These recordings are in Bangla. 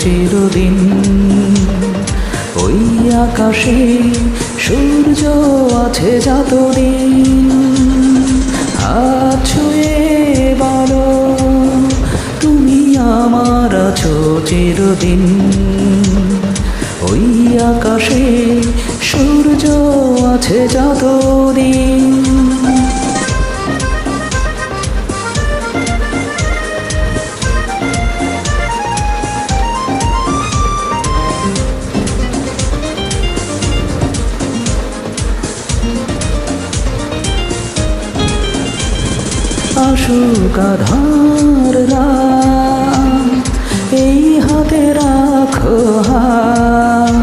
চিরদিন। ওই আকাশে সূর্য আছে যতদিন, হাত ছুঁয়ে বলো তুমি আমার আছো চিরদিন। ওই আকাশে সূর্য আছে যতদিন। আসুক আধার রাত, এই হাতে রাখো হাত,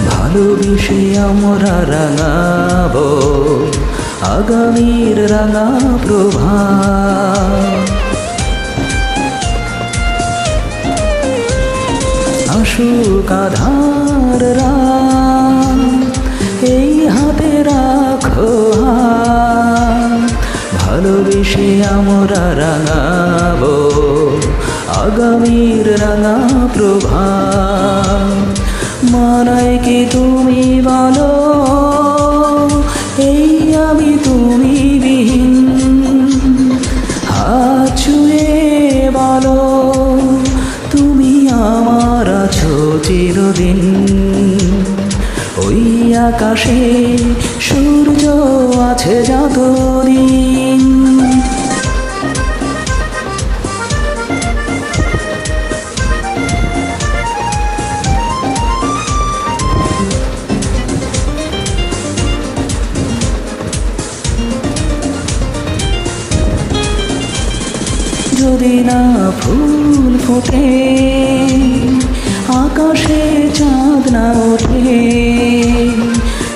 ভালোবেসে আমরা রাঙাবো আগামীর রাঙা প্রভাত। আসুক আধার রাত, এই হাতে রাখো হাত, ভালোবেসে আমরা রাঙাবো আগামীর রাঙা প্রভাত। মানায় কি তুমি বলো এই আমি তুমি বিহীন, হাত ছুঁয়ে বলো তুমি আমার আছো চিরদিন। ওই আকাশে সূর্য আছে যতদিন। যদি না ফুল ফোটে, আকাশে চাঁদ না ওঠে,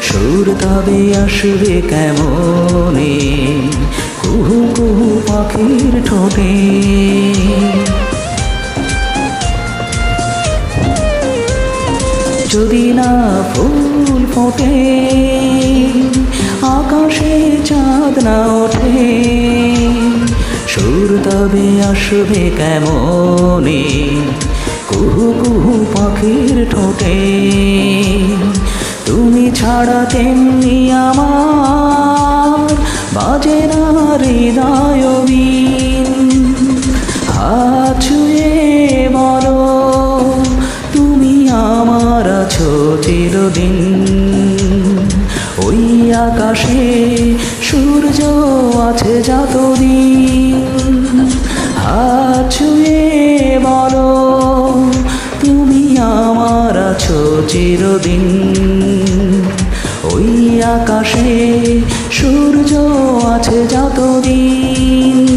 সুর তবে আসবে কেমনে কুহু কুহু পাখির ঠোঁটে। যদি না ফুল ফোটে, আকাশে চাঁদ না ওঠে, সুর তবে আসবে কেমনে কুহু কুহু পাখির ঠোঁটে। তুমি ছাড়া তেমনি আমার বাজে না হৃদয় বীণ, হাত ছুঁয়ে বলো তুমি আমার আছো চিরদিন। ওই আকাশে সূর্য আছে যতদিন, হাত ছুঁয়ে বলো তুমি আমার আছো চিরদিন। ওই আকাশে সূর্য আছে যতদিন।